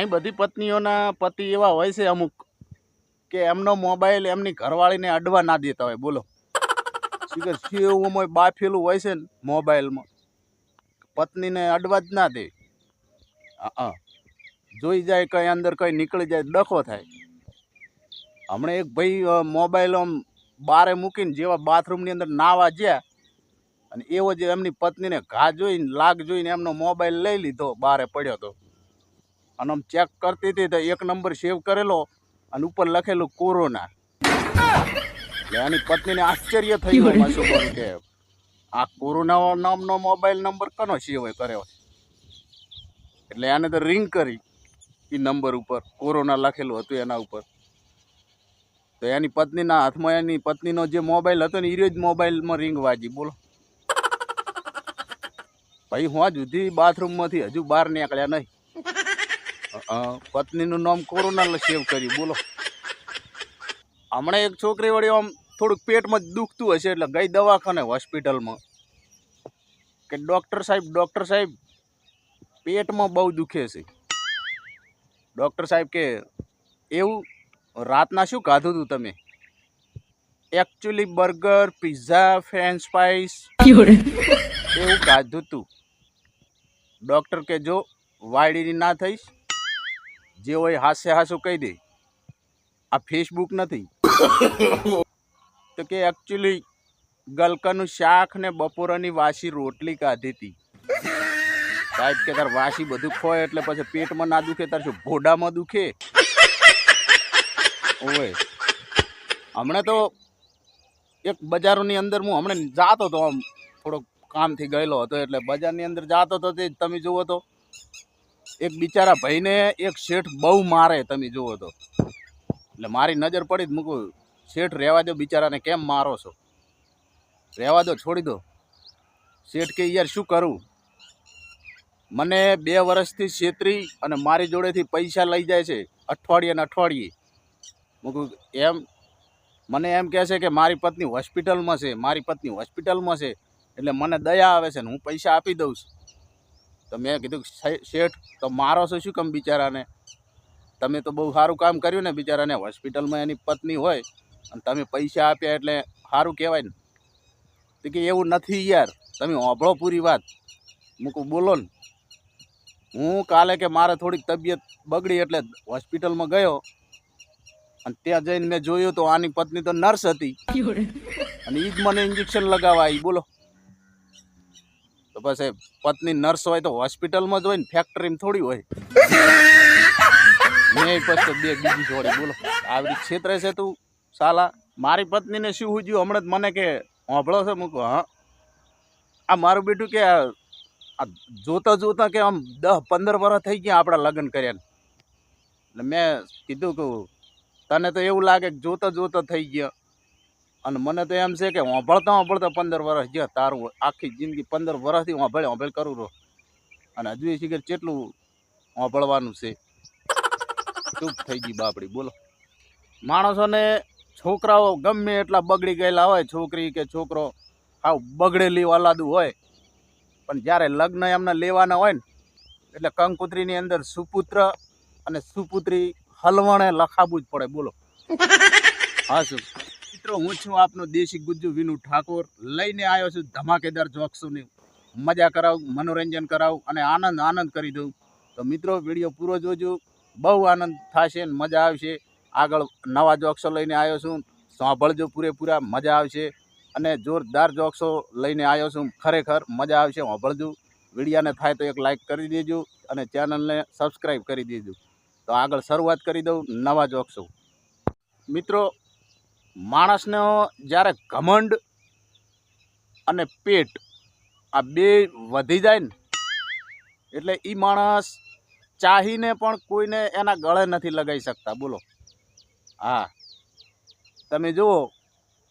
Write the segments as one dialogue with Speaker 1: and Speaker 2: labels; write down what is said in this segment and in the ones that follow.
Speaker 1: ઘણી બધી પત્નીઓના પતિ એવા હોય છે અમુક કે એમનો મોબાઈલ એમની ઘરવાળીને અડવા ના દેતા હોય. બોલો એવું બાફેલું હોય છે ને મોબાઈલમાં, પત્નીને અડવા જ ના દે. જોઈ જાય કઈ અંદર કઈ નીકળી જાય ડખો થાય. હમણાં એક ભાઈ મોબાઈલ આમ બારે મૂકીને જેવા બાથરૂમની અંદર નાવા ગયા અને એવો જ એમની પત્નીને ઘા જોઈને લાગ જોઈને એમનો મોબાઈલ લઈ લીધો, બારે પડ્યો હતો અને આમ ચેક કરતી હતી તો 1 નંબર સેવ કરેલો અને ઉપર લખેલું કોરોના. એટલે એની પત્નીને આશ્ચર્ય થયું શું બોલું કે આ કોરોના નામનો મોબાઈલ નંબર કનો સેવ કર્યો. એટલે એને તો રિંગ કરી એ નંબર ઉપર કોરોના લખેલું હતું એના ઉપર. તો એની પત્નીના હાથમાં એની પત્નીનો જે મોબાઈલ હતો ને એ જ મોબાઈલમાં રિંગ વાગી. બોલો ભાઈ હું સુધી બાથરૂમમાંથી હજુ બહાર નીકળ્યા નહીં, પત્નીનું નામ કોરોના સેવ કર્યું. બોલો હમણાં એક છોકરી વળી આમ થોડુંક પેટમાં દુખતું હશે એટલે ગઈ દવાખાને હોસ્પિટલમાં કે ડૉક્ટર સાહેબ પેટમાં બહુ દુખે છે. ડૉક્ટર સાહેબ કે એવું રાતના શું ખાધું હતું તમે? Actually burger, pizza, French fries એવું ખાધું હતું. ડૉક્ટર કે જો વાયડીની ના થઈશ, જે હોય હાસ્યું કહી દે, આ ફેસબુક નથી. તો કે એકચ્યુઅલી ગલકાનું શાક ને બપોરની વાસી રોટલી ખાધી હતી. સાહેબ કે તાર વાસી બધું ખોય એટલે પછી પેટમાં ના દુખે, તાર શું ભોડામાં દુખે? ઓય હમણાં તો એક બજારોની અંદર હું હમણાં જાતો હતો, આમ થોડોક કામથી ગયેલો હતો એટલે બજારની અંદર જાતો હતો. તે તમે જુઓ તો એક બિચારા ભાઈને એક શેઠ બહુ મારે, તમે જુઓ તો. એટલે મારી નજર પડી જ મૂકું, શેઠ રહેવા દો બિચારાને, કેમ મારો છો? રહેવા દો, છોડી દો. શેઠ કે યાર શું કરું, મને 2 વર્ષથી છેતરી અને મારી જોડેથી પૈસા લઈ જાય છે અઠવાડિયે ને અઠવાડિયે. મૂકું એમ મને એમ કહે છે કે મારી પત્ની હોસ્પિટલમાં છે એટલે મને દયા આવે છે ને હું પૈસા આપી દઉં છું. તો મેં કીધું શેઠ તો મારો છો શું કેમ બિચારાને? તમે તો બહુ સારું કામ કર્યું ને, બિચારાને હોસ્પિટલમાં એની પત્ની હોય અને તમે પૈસા આપ્યા એટલે સારું કહેવાય ને. તો કે એવું નથી યાર, તમે હોભળો પૂરી વાત. મૂકું બોલો ને. હું કાલે કે મારે થોડીક તબિયત બગડી એટલે હોસ્પિટલમાં ગયો અને ત્યાં જઈને મેં જોયું તો આની પત્ની તો નર્સ હતી અને એ જ મને ઇન્જેક્શન લગાવવા આવી. બોલો તો પછી પત્ની નર્સ હોય તો હોસ્પિટલમાં જ હોય ને, ફેક્ટરીમાં થોડી હોય. મેં પછી બીજી છોડી. બોલો આવી ક્ષેત્રે છે તું સાલા. મારી પત્નીને શું હુજ્યું હમણાં જ મને કે હોભળો છે? મૂકો હા આ મારું બેટું કે આ જોતા કે આમ 10-15 વર્ષ થઈ ગયા આપણા લગ્ન કર્યા. એટલે મેં કીધું કે તને તો એવું લાગે કે જોતા થઈ ગયા અને મને તો એમ છે કે હોભળતા 15 વર્ષ ગયા. તારું આખી જિંદગી 15 વર્ષથી હોભળ કરું રહો અને હજુ એ શીખર કેટલું હોભળવાનું છે. ચૂપ થઈ ગઈ બાપડી. બોલો માણસોને છોકરાઓ ગમે એટલા બગડી ગયેલા હોય, છોકરી કે છોકરો હાવ બગડેલી ઓલાદું હોય, પણ જ્યારે લગ્ન એમને લેવાના હોય ને એટલે કંકોત્રીની અંદર સુપુત્ર અને સુપુત્રી હલવણે લખાવવું જ પડે. બોલો હા શું મિત્રો, હું છું આપનો દેશી ગુજ્જુ વિનુ ઠાકોર, લઈને આવ્યો છું ધમાકેદાર જોક્સોની. મજા કરાવું, મનોરંજન કરાવું અને આનંદ કરી દઉં. તો મિત્રો વિડીયો પૂરો જોજો, બહુ આનંદ થશે ને મજા આવશે. આગળ નવા જોક્સો લઈને આવ્યો છું, સાંભળજો પૂરેપૂરા, મજા આવશે. અને જોરદાર જોક્સો લઈને આવ્યો છું, ખરેખર મજા આવશે, સાંભળજો. વિડીયાને થાય તો એક લાઈક કરી દેજો અને ચેનલને સબસ્ક્રાઈબ કરી દેજો. તો આગળ શરૂઆત કરી દઉં નવા જોક્સો. મિત્રો માણસનો જ્યારે ઘમંડ અને પેટ આ બે વધી જાય ને એટલે એ માણસ ચાહીને પણ કોઈને એના ગળે નથી લગાવી શકતા. બોલો હા તમે જુઓ,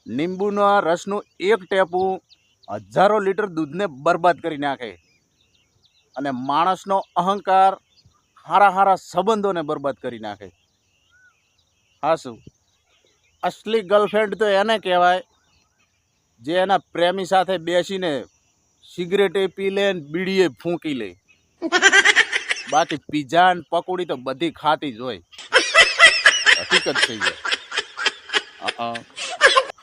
Speaker 1: લીંબુના રસનું 1 ટેપું 1000 લીટર દૂધને બરબાદ કરી નાખે અને માણસનો અહંકાર હારા સંબંધોને બરબાદ કરી નાખે. હા શું અસલી ગર્લફ્રેન્ડ તો એને કહેવાય જે એના પ્રેમી સાથે બેસીને સિગરેટે પી લે ને બીડીએ ફૂંકી લે. બાકી પીઝા ને પકોડી તો બધી ખાતી જ હોય, હકીકત થઈ જાય.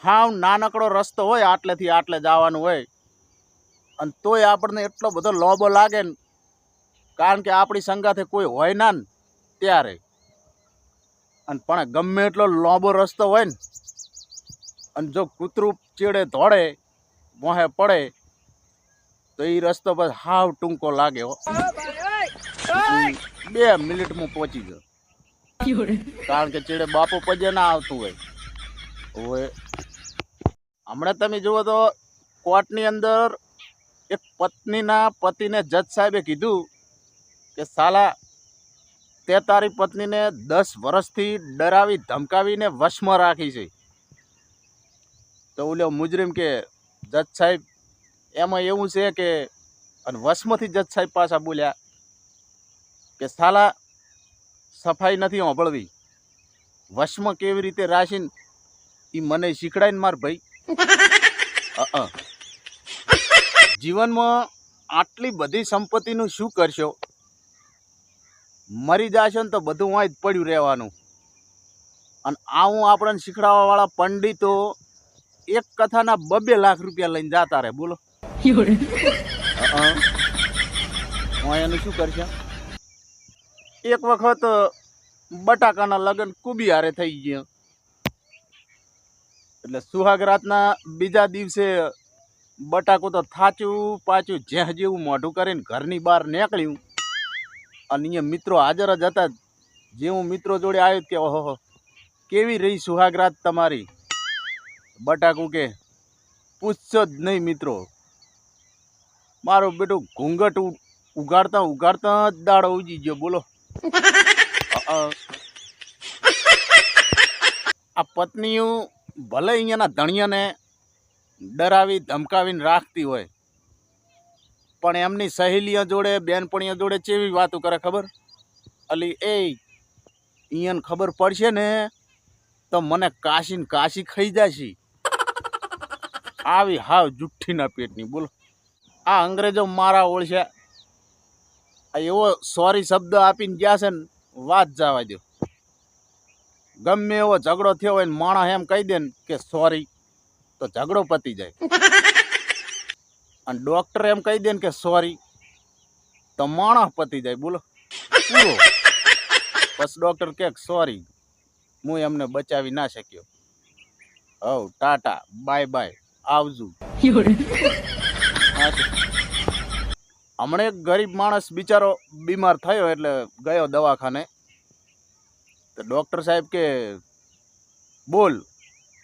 Speaker 1: હા નાનકડો રસ્તો હોય, આટલેથી આટલે જવાનું હોય, અને તોય આપણને એટલો બધો લોબો લાગે ને, કારણ કે આપણી સંગાથે કોઈ હોય ના ને ત્યારે. અને પણ ગમે એટલો લોબો રસ્તો હોય ને, અને જો કૂતરું ચેડે ધોળે મોહે પડે તો એ રસ્તો બસ હાવ ટૂંકો લાગે હો. 2 મિનિટમાં પહોંચી ગયો, કારણ કે ચેડે બાપુ પજે ના આવતું હોય. હમણાં તમે જુઓ તો કોર્ટની અંદર એક પત્નીના પતિને જજ સાહેબે કીધું કે સાલા તે તારી પત્નીને 10 વર્ષથી ડરાવી ધમકાવીને વશમાં રાખી છે. તો ઓલો મુજરીમ કે જજ સાહેબ એમાં એવું છે કે, અને વશમાંથી જજ સાહેબ પાછા બોલ્યા કે સાલા સફાઈ નથી સાંભળવી, વશમાં કેવી રીતે રાખીને એ મને શીખડાઈને માર ભાઈ. જીવનમાં આટલી બધી સંપત્તિનું શું કરશો? મરી જશો ને તો બધું વાંય જ પડ્યું રહેવાનું. અને આવું આપણને શીખડાવવા વાળા પંડિતો એક કથાના 2 લાખ રૂપિયા લઈને જતા રહે. બોલો એનું શું કરશે? એક વખત બટાકાના લગ્ન કુબી હારે થઈ ગયા, એટલે સુહાગ રાતના બીજા દિવસે બટાકું તો થાચું પાછું જેહ જેવું મોઢું કરીને ઘરની બહાર નીકળ્યું. અને અહીંયા મિત્રો હાજર જ હતા. જેવું મિત્રો જોડે આવ્યું કે ઓહો કેવી રહી સુહાગ રાત તમારી? બટાકું કે પૂછશો જ નહીં મિત્રો, મારું બેટું ઘૂંઘટ ઉગાડતા ઉગાડતા જ દાડો ઉજી ગયો. બોલો આ પત્નીઓ ભલે અહીંયાના ધણિયાને ડરાવી ધમકાવીને રાખતી હોય, પણ એમની સહેલીઓ જોડે બેનપણીઓ જોડે કેવી વાતો કરે ખબર? અલી એ અહીંયાને ખબર પડશે ને તો મને કાશી ને કાશી ખાઈ જશે. આવી હાવ જુઠ્ઠીના પેટની. બોલો આ અંગ્રેજો મારા ઓળખ્યા, એવો સોરી શબ્દ આપીને ગયા છે ને વાત જવા દો. ગમે એવો ઝઘડો થયો હોય ને માણસ એમ કહી દે ને કે સોરી, તો ઝઘડો પતી જાય. અને ડોક્ટર એમ કહી દે ને કે સોરી, તો માણસ પતી જાય. બોલો પૂરો. બસ ડોક્ટર કે સોરી, હું એમને બચાવી ના શક્યો. હવ ટાટા બાય બાય આવજો. હમણાં એક ગરીબ માણસ બિચારો બીમાર થયો એટલે ગયો દવાખાને. તો ડૉક્ટર સાહેબ કે બોલ,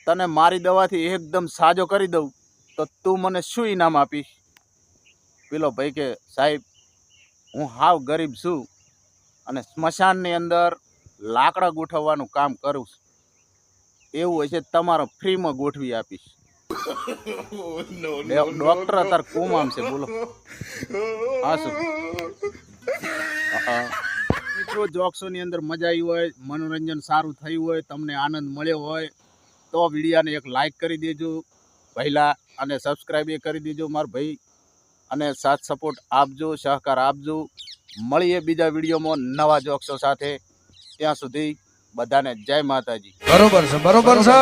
Speaker 1: તને મારી દવાથી એકદમ સાજો કરી દઉં તો તું મને શું ઇનામ આપીશ? પેલો ભાઈ કે સાહેબ હું હાવ ગરીબ છું અને સ્મશાનની અંદર લાકડા ગોઠવવાનું કામ કરું છું, એવું હશે તમારો ફ્રીમાં ગોઠવી આપીશ. ડોક્ટર અત્યારે કોમામ છે. બોલો હા શું મિત્રો, જોક્સોની અંદર મજા આવી હોય, મનોરંજન સારું થયું હોય, તમને આનંદ મળ્યો હોય તો વિડીયાને એક લાઈક કરી દેજો પહેલાં, અને સબસ્ક્રાઈબ એ કરી દેજો મારા ભાઈ, અને સાથ સપોર્ટ આપજો, સહકાર આપજો. મળીએ બીજા વિડીયોમાં નવા જોક્સો સાથે. ત્યાં સુધી બધાને જય માતાજી.
Speaker 2: બરોબર છે, બરોબર છે.